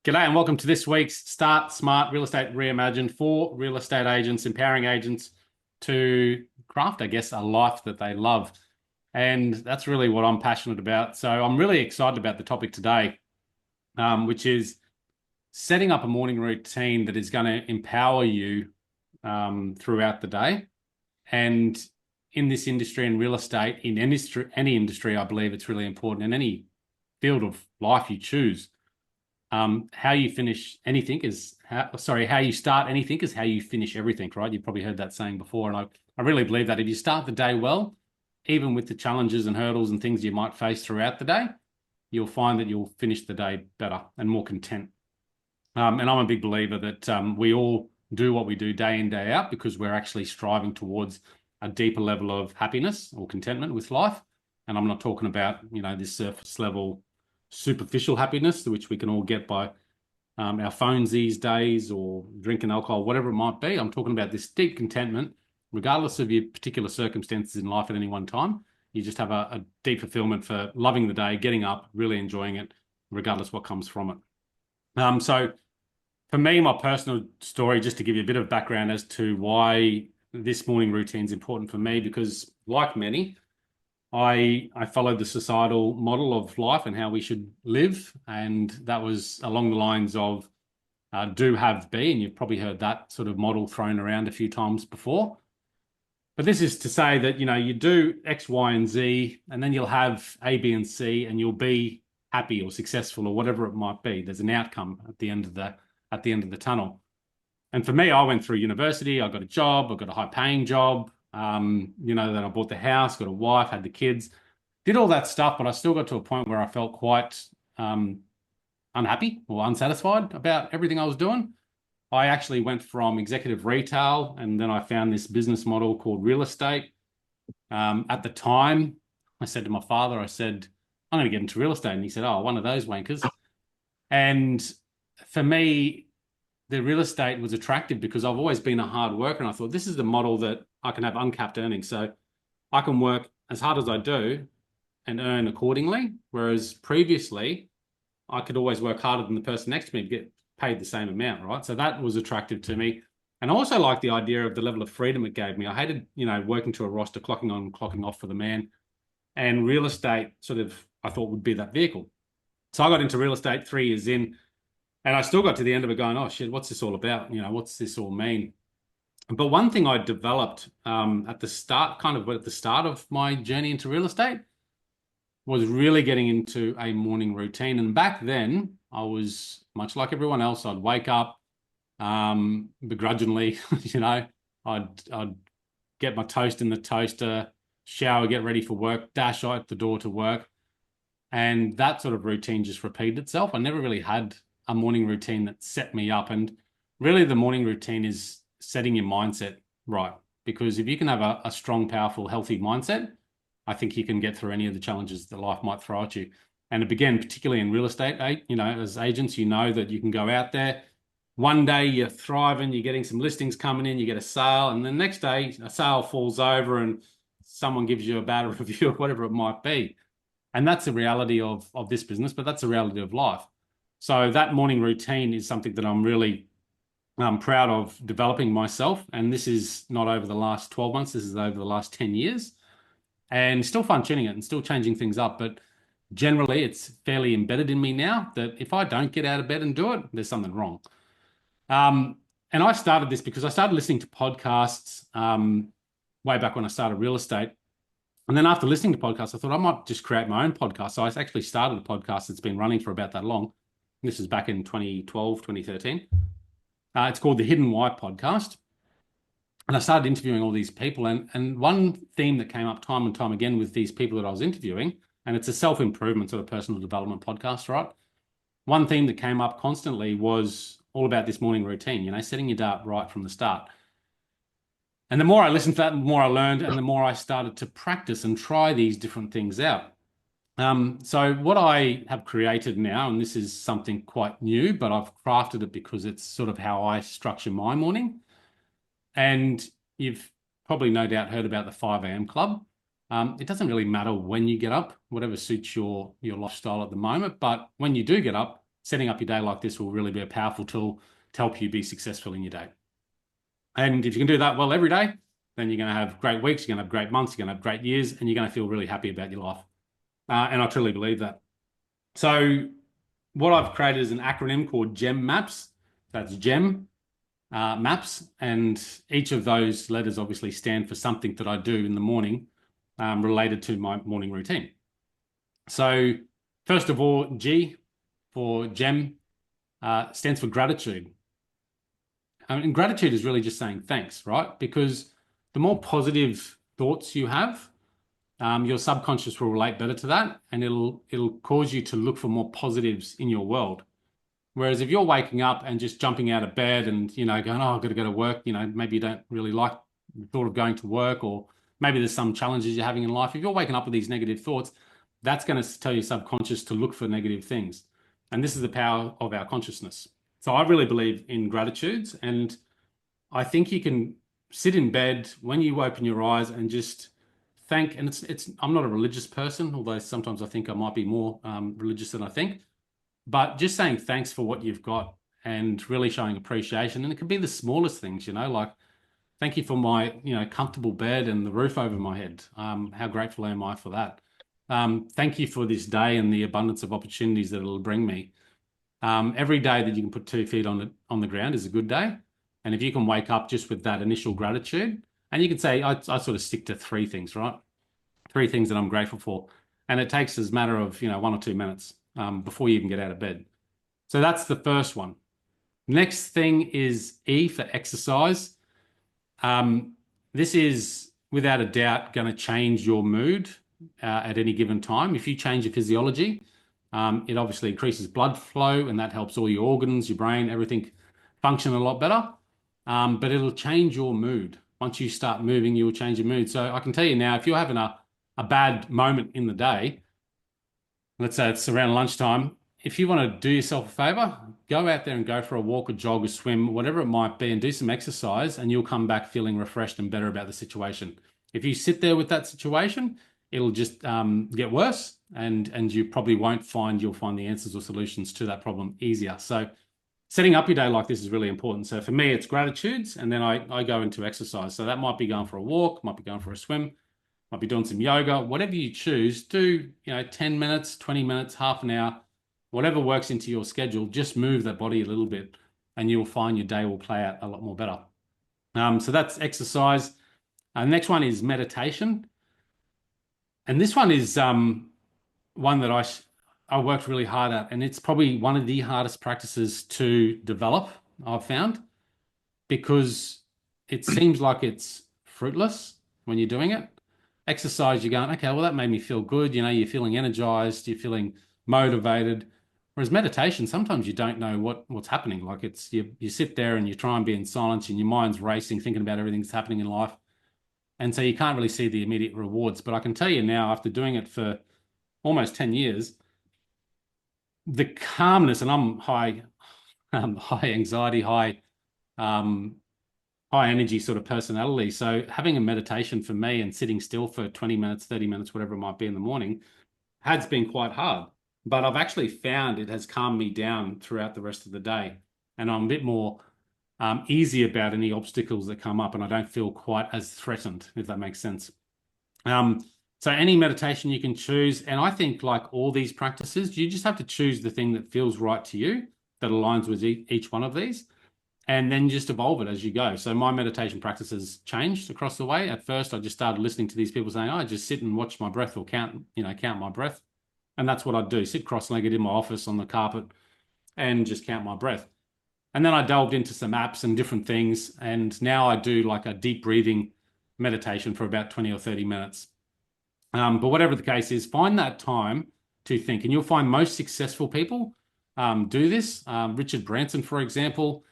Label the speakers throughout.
Speaker 1: G'day and welcome to this week's Start Smart Real Estate Reimagined for real estate agents, empowering agents to craft, I guess, a life that they love. And that's really what I'm passionate about. So I'm really excited about the topic today, which is setting up a morning routine that is going to empower you throughout the day. And in this industry, in real estate, in any industry, I believe it's really important in any field of life you choose. How you finish anything is how you start anything is how you finish everything, right? You've probably heard that saying before. And I really believe that if you start the day well, even with the challenges and hurdles and things you might face throughout the day, you'll find that you'll finish the day better and more content. And I'm a big believer that we all do what we do day in, day out because we're actually striving towards a deeper level of happiness or contentment with life. And I'm not talking about, this surface level superficial happiness, which we can all get by our phones these days or drinking alcohol, whatever it might be. I'm talking about this deep contentment, regardless of your particular circumstances in life at any one time. You just have a deep fulfillment for loving the day, getting up, really enjoying it, regardless what comes from it. So for me, my personal story, just to give you a bit of background as to why this morning routine is important for me, because like many, I followed the societal model of life and how we should live. And that was along the lines of do, have, be. And you've probably heard that sort of model thrown around a few times before. But this is to say that, you do X, Y, and Z, and then you'll have A, B, and C, and you'll be happy or successful or whatever it might be. There's an outcome at the end of the tunnel. And for me, I went through university, I got a job, I got a high paying job. Then I bought the house, got a wife, had the kids, did all that stuff, but I still got to a point where I felt quite unhappy or unsatisfied about everything I was doing. I actually went from executive retail, and then I found this business model called real estate. At the time, I said to my father, I said, I'm going to get into real estate. And he said, oh, one of those wankers. And for me, the real estate was attractive because I've always been a hard worker, and I thought this is the model that I can have uncapped earnings. So I can work as hard as I do and earn accordingly. Whereas previously, I could always work harder than the person next to me to get paid the same amount, right? So that was attractive to me. And I also liked the idea of the level of freedom it gave me. I hated, working to a roster, clocking on, clocking off for the man. And real estate I thought would be that vehicle. So I got into real estate 3 years in, and I still got to the end of it going, oh shit, what's this all about? What's this all mean? But one thing I developed at the start of my journey into real estate was really getting into a morning routine. And back then, I was much like everyone else. I'd wake up begrudgingly, I'd get my toast in the toaster, shower, get ready for work, dash out the door to work. And that sort of routine just repeated itself. I never really had a morning routine that set me up. And really the morning routine is setting your mindset right. Because if you can have a strong, powerful, healthy mindset, I think you can get through any of the challenges that life might throw at you. And it began particularly in real estate, as agents, that you can go out there. One day you're thriving, you're getting some listings coming in, you get a sale, and the next day a sale falls over and someone gives you a bad review or whatever it might be. And that's the reality of this business, but that's the reality of life. So that morning routine is something that I'm really proud of developing myself. And this is not over the last 12 months. This is over the last 10 years. And still fine-tuning it and still changing things up. But generally, it's fairly embedded in me now that if I don't get out of bed and do it, there's something wrong. And I started this because I started listening to podcasts way back when I started real estate. And then after listening to podcasts, I thought I might just create my own podcast. So I actually started a podcast that's been running for about that long. This is back in 2012, 2013. It's called the Hidden Why podcast. And I started interviewing all these people. And one theme that came up time and time again with these people that I was interviewing, and it's a self-improvement sort of personal development podcast, right? One theme that came up constantly was all about this morning routine, setting your day up right from the start. And the more I listened to that, the more I learned, and the more I started to practice and try these different things out. So what I have created now, and this is something quite new, but I've crafted it because it's sort of how I structure my morning. And you've probably no doubt heard about the 5 a.m. club. It doesn't really matter when you get up, whatever suits your lifestyle at the moment. But when you do get up, setting up your day like this will really be a powerful tool to help you be successful in your day. And if you can do that well every day, then you're going to have great weeks, you're going to have great months, you're going to have great years, and you're going to feel really happy about your life. And I truly believe that. So what I've created is an acronym called GEMMAPs. That's GEM maps, and each of those letters obviously stand for something that I do in the morning related to my morning routine. So first of all, G for GEM stands for gratitude. And gratitude is really just saying thanks, right? Because the more positive thoughts you have, your subconscious will relate better to that, and it'll cause you to look for more positives in your world. Whereas if you're waking up and just jumping out of bed and, going, oh, I've got to go to work, maybe you don't really like the thought of going to work, or maybe there's some challenges you're having in life. If you're waking up with these negative thoughts, that's going to tell your subconscious to look for negative things. And this is the power of our consciousness. So I really believe in gratitudes, and I think you can sit in bed when you open your eyes and just thank, and I'm not a religious person, although sometimes I think I might be more religious than I think. But just saying thanks for what you've got and really showing appreciation. And it can be the smallest things, like thank you for my, comfortable bed and the roof over my head. How grateful am I for that? Thank you for this day and the abundance of opportunities that it'll bring me. Every day that you can put 2 feet on the ground is a good day. And if you can wake up just with that initial gratitude, and you can say, I sort of stick to 3 things, right? 3 things that I'm grateful for. And it takes as a matter of, 1 or 2 minutes before you even get out of bed. So that's the first one. Next thing is E for exercise. This is without a doubt going to change your mood at any given time. If you change your physiology, it obviously increases blood flow, and that helps all your organs, your brain, everything function a lot better. But it'll change your mood. Once you start moving, you will change your mood. So I can tell you now, if you're having a bad moment in the day, let's say it's around lunchtime, if you want to do yourself a favor, go out there and go for a walk, a jog, a swim, whatever it might be, and do some exercise, and you'll come back feeling refreshed and better about the situation. If you sit there with that situation, it'll just get worse, and you probably won't find you'll find the answers or solutions to that problem easier. So setting up your day like this is really important. So for me, it's gratitudes, and then I go into exercise. So that might be going for a walk, might be going for a swim, might be doing some yoga, whatever you choose. Do 10 minutes, 20 minutes, half an hour, whatever works into your schedule. Just move that body a little bit, and you'll find your day will play out a lot more better. So that's exercise. The next one is meditation, and this one is one that I worked really hard at, and it's probably one of the hardest practices to develop, I've found, because it seems like it's fruitless when you're doing it. Exercise, you're going, okay, well, that made me feel good. You're feeling energized, you're feeling motivated. Whereas meditation, sometimes you don't know what's happening. Like you sit there and you try and be in silence, and your mind's racing, thinking about everything that's happening in life. And so you can't really see the immediate rewards. But I can tell you now, after doing it for almost 10 years, the calmness, and I'm high anxiety, high energy sort of personality. So having a meditation for me and sitting still for 20 minutes, 30 minutes, whatever it might be in the morning, has been quite hard. But I've actually found it has calmed me down throughout the rest of the day. And I'm a bit more easy about any obstacles that come up, and I don't feel quite as threatened, if that makes sense. So any meditation you can choose. And I think, like all these practices, you just have to choose the thing that feels right to you, that aligns with each one of these, and then just evolve it as you go. So my meditation practices changed across the way. At first, I just started listening to these people saying, I just sit and watch my breath, or count my breath. And that's what I'd do, sit cross-legged in my office on the carpet and just count my breath. And then I delved into some apps and different things. And now I do like a deep breathing meditation for about 20 or 30 minutes. But whatever the case is, find that time to think. And you'll find most successful people do this. Richard Branson, for example,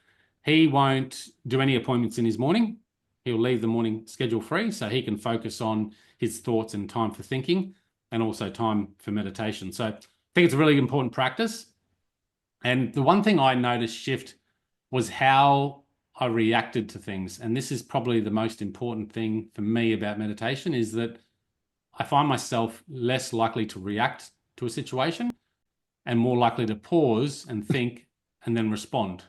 Speaker 1: he won't do any appointments in his morning. He'll leave the morning schedule free so he can focus on his thoughts and time for thinking, and also time for meditation. So I think it's a really important practice. And the one thing I noticed shift was how I reacted to things. And this is probably the most important thing for me about meditation, is that I find myself less likely to react to a situation. and more likely to pause and think and then respond.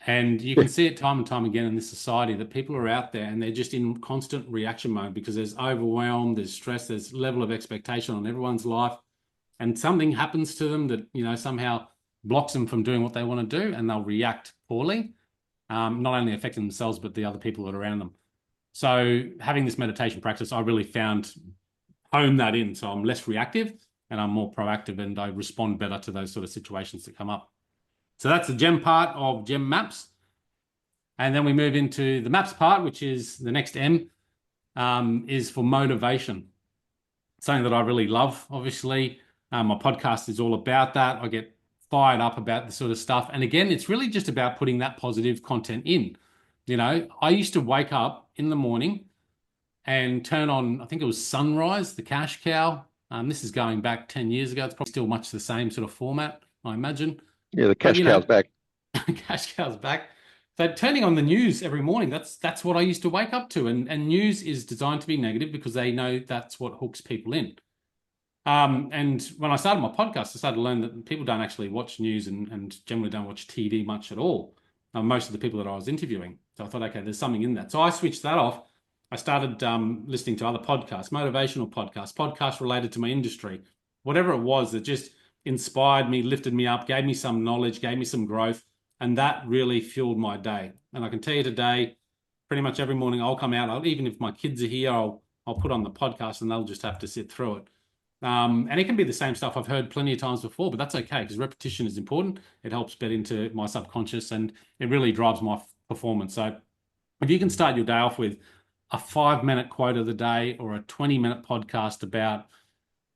Speaker 1: And you can see it time and time again in this society that people are out there and they're just in constant reaction mode because there's overwhelm, there's stress, there's level of expectation on everyone's life, and something happens to them that, somehow blocks them from doing what they want to do, and they'll react poorly, not only affecting themselves, but the other people that are around them. So having this meditation practice, I really found hone that in. So I'm less reactive and I'm more proactive, and I respond better to those sort of situations that come up. So that's the gem part of GEMMAPs. And then we move into the MAPS part, which is the next M, is for motivation. Something that I really love, obviously. My podcast is all about that. I get fired up about this sort of stuff. And again, it's really just about putting that positive content in. I used to wake up in the morning and turn on, I think it was Sunrise, the cash cow. This is going back 10 years ago. It's probably still much the same sort of format, I imagine.
Speaker 2: Yeah, the cash cow's back.
Speaker 1: Cash cow's back. So turning on the news every morning, that's what I used to wake up to. And news is designed to be negative because they know that's what hooks people in. And when I started my podcast, I started to learn that people don't actually watch news and generally don't watch TV much at all. Most of the people that I was interviewing. So I thought, okay, there's something in that. So I switched that off. I started listening to other podcasts, motivational podcasts related to my industry, whatever it was that just inspired me, lifted me up, gave me some knowledge, gave me some growth. And that really fueled my day. And I can tell you today, pretty much every morning I'll come out, even if my kids are here, I'll put on the podcast and they'll just have to sit through it. And it can be the same stuff I've heard plenty of times before, but that's okay because repetition is important. It helps get into my subconscious and it really drives my performance. So if you can start your day off with a 5-minute quote of the day or a 20-minute podcast about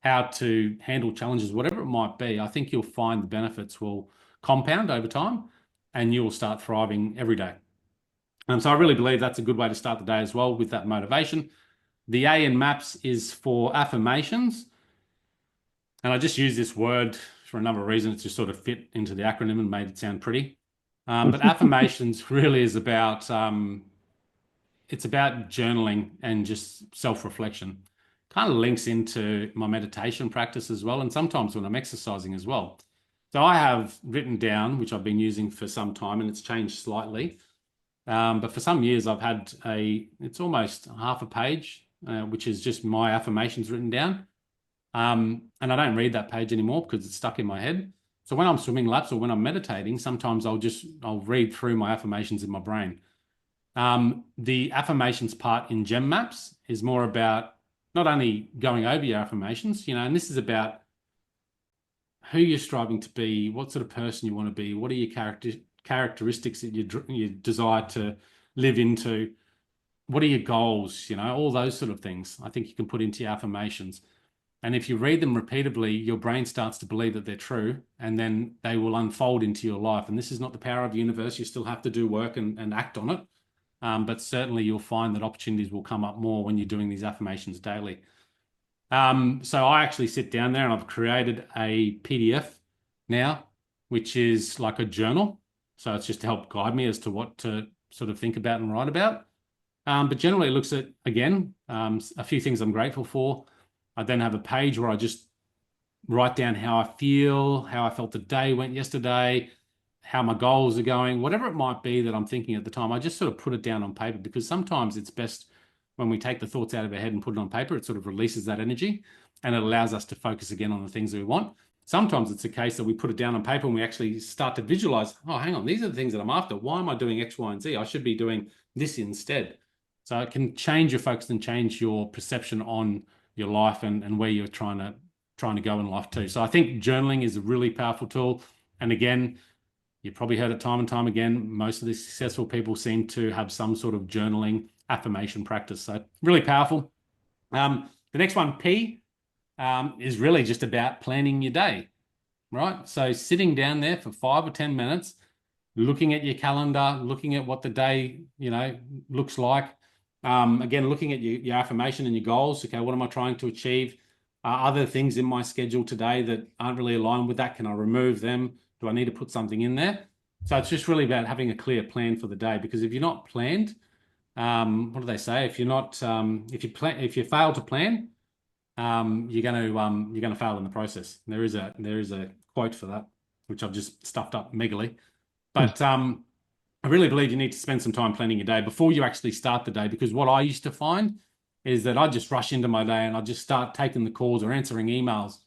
Speaker 1: how to handle challenges, whatever it might be, I think you'll find the benefits will compound over time and you'll start thriving every day. So I really believe that's a good way to start the day as well with that motivation. The A in MAPS is for affirmations. And I just use this word for a number of reasons to sort of fit into the acronym and made it sound pretty. But affirmations really is about, it's about journaling and just self-reflection. Kind of links into my meditation practice as well, and sometimes when I'm exercising as well. So I have written down, which I've been using for some time, and it's changed slightly. But for some years, I've had it's almost half a page, which is just my affirmations written down. And I don't read that page anymore because it's stuck in my head. So when I'm swimming laps or when I'm meditating, sometimes I'll read through my affirmations in my brain. The affirmations part in GEMMAPs is more about not only going over your affirmations, and this is about who you're striving to be, what sort of person you want to be, what are your characteristics that you desire to live into, what are your goals, all those sort of things I think you can put into your affirmations. And if you read them repeatedly, your brain starts to believe that they're true, and then they will unfold into your life. And this is not the power of the universe. You still have to do work and act on it. But certainly you'll find that opportunities will come up more when you're doing these affirmations daily. So I actually sit down there and I've created a PDF now, which is like a journal. So it's just to help guide me as to what to sort of think about and write about. But generally it looks at, again, a few things I'm grateful for. I then have a page where I just write down how I feel, how I felt the day went yesterday, how my goals are going, whatever it might be that I'm thinking at the time. I just sort of put it down on paper because sometimes it's best when we take the thoughts out of our head and put it on paper, it sort of releases that energy and it allows us to focus again on the things that we want. Sometimes it's a case that we put it down on paper and we actually start to visualize, oh, hang on, these are the things that I'm after. Why am I doing X, Y, and Z? I should be doing this instead. So it can change your focus and change your perception on your life and where you're trying to go in life too. So I think journaling is a really powerful tool. And again, you've probably heard it time and time again. Most of the successful people seem to have some sort of journaling affirmation practice. So really powerful. The next one, P, is really just about planning your day, right? So sitting down there for 5 or 10 minutes, looking at your calendar, looking at what the day, looks like. Again, looking at your affirmation and your goals. Okay, what am I trying to achieve? Are there things in my schedule today that aren't really aligned with that? Can I remove them? Do I need to put something in there? So it's just really about having a clear plan for the day, because if you're not planned, what do they say? If you fail to plan, you're gonna fail in the process. There is a quote for that, which I've just stuffed up megally. But I really believe you need to spend some time planning your day before you actually start the day, because what I used to find is that I just rush into my day and I just start taking the calls or answering emails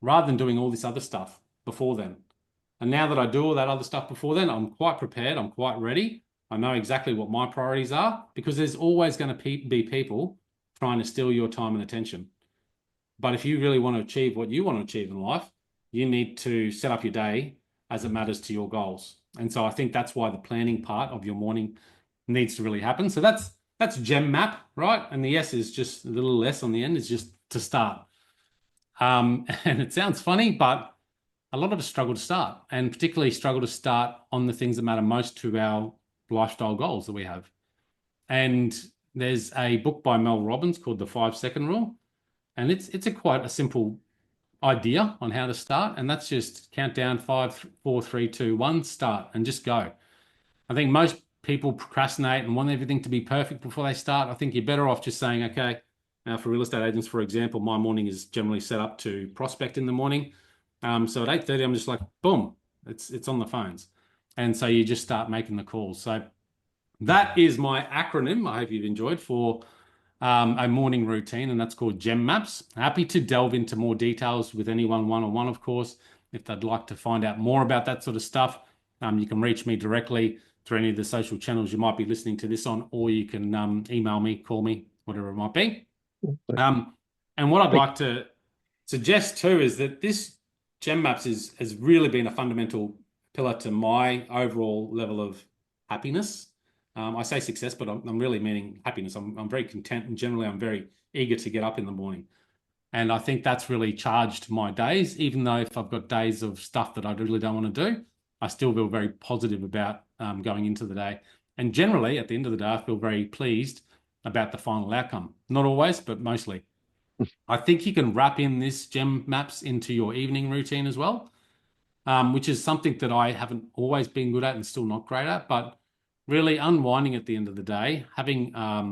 Speaker 1: rather than doing all this other stuff before then. And now that I do all that other stuff before then, I'm quite prepared. I'm quite ready. I know exactly what my priorities are, because there's always going to be people trying to steal your time and attention. But if you really want to achieve what you want to achieve in life, you need to set up your day as it matters to your goals. And so I think that's why the planning part of your morning needs to really happen. So that's GEMMAP, right? And the S is just a little less on the end, is just to start. And it sounds funny, but a lot of us struggle to start, and particularly struggle to start on the things that matter most to our lifestyle goals that we have. And there's a book by Mel Robbins called The 5 Second Rule. And it's a quite a simple idea on how to start. And that's just count down 5, 4, 3, 2, 1, start, and just go. I think most people procrastinate and want everything to be perfect before they start. I think you're better off just saying, okay, now for real estate agents, for example, my morning is generally set up to prospect in the morning. So at 8:30, I'm just like, boom, it's on the phones. And so you just start making the calls. So that is my acronym. I hope you've enjoyed for a morning routine, and that's called GEMMAPs. Happy to delve into more details with anyone one-on-one, of course. If they'd like to find out more about that sort of stuff, you can reach me directly through any of the social channels you might be listening to this on, or you can email me, call me, whatever it might be. And what I'd like to suggest too is that this GEMMAPs has really been a fundamental pillar to my overall level of happiness. I say success, but I'm really meaning happiness. I'm very content, and generally I'm very eager to get up in the morning. And I think that's really charged my days, even though if I've got days of stuff that I really don't want to do, I still feel very positive about going into the day. And generally, at the end of the day, I feel very pleased about the final outcome. Not always, but mostly. I think you can wrap in this GEMMAPs into your evening routine as well, which is something that I haven't always been good at and still not great at, but really unwinding at the end of the day, having a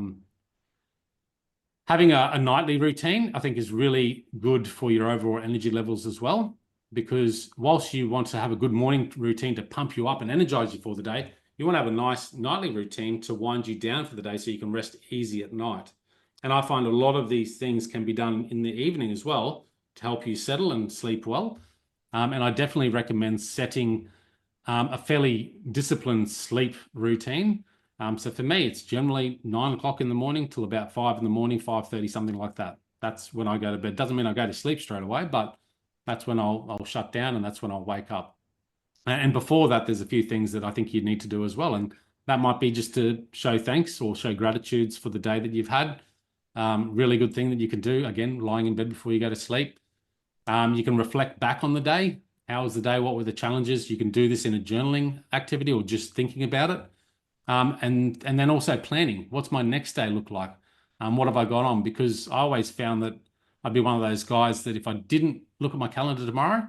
Speaker 1: nightly routine, I think is really good for your overall energy levels as well. Because whilst you want to have a good morning routine to pump you up and energize you for the day, you want to have a nice nightly routine to wind you down for the day so you can rest easy at night. And I find a lot of these things can be done in the evening as well to help you settle and sleep well. And I definitely recommend setting a fairly disciplined sleep routine. So for me, it's generally 9 o'clock in the morning till about 5 in the morning, 5:30, something like that. That's when I go to bed. Doesn't mean I go to sleep straight away, but that's when I'll shut down, and that's when I'll wake up. And before that, there's a few things that I think you need to do as well. And that might be just to show thanks or show gratitudes for the day that you've had. Really good thing that you can do, again, lying in bed before you go to sleep. You can reflect back on the day. How was the day? What were the challenges? You can do this in a journaling activity or just thinking about it. And then also planning. What's my next day look like? What have I got on? Because I always found that I'd be one of those guys that if I didn't look at my calendar tomorrow,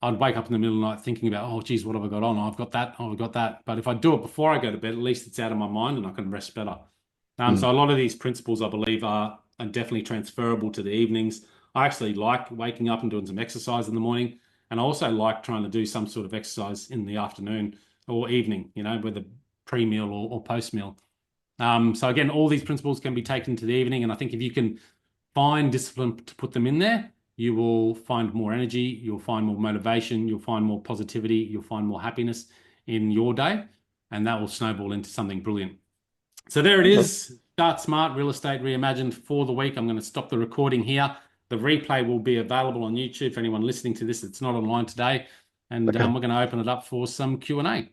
Speaker 1: I'd wake up in the middle of the night thinking about, oh, geez, what have I got on? Oh, I've got that. Oh, I've got that. But if I do it before I go to bed, at least it's out of my mind and I can rest better. So a lot of these principles, I believe, are definitely transferable to the evenings. I actually like waking up and doing some exercise in the morning. And I also like trying to do some sort of exercise in the afternoon or evening, whether pre-meal or post-meal. So again, all these principles can be taken to the evening. And I think if you can find discipline to put them in there, you will find more energy, you'll find more motivation, you'll find more positivity, you'll find more happiness in your day, and that will snowball into something brilliant. So there it is. Start Smart Real Estate Reimagined for the week. I'm going to stop the recording here. The replay will be available on YouTube for anyone listening to this that's not online today. And we're going to open it up for some Q&A.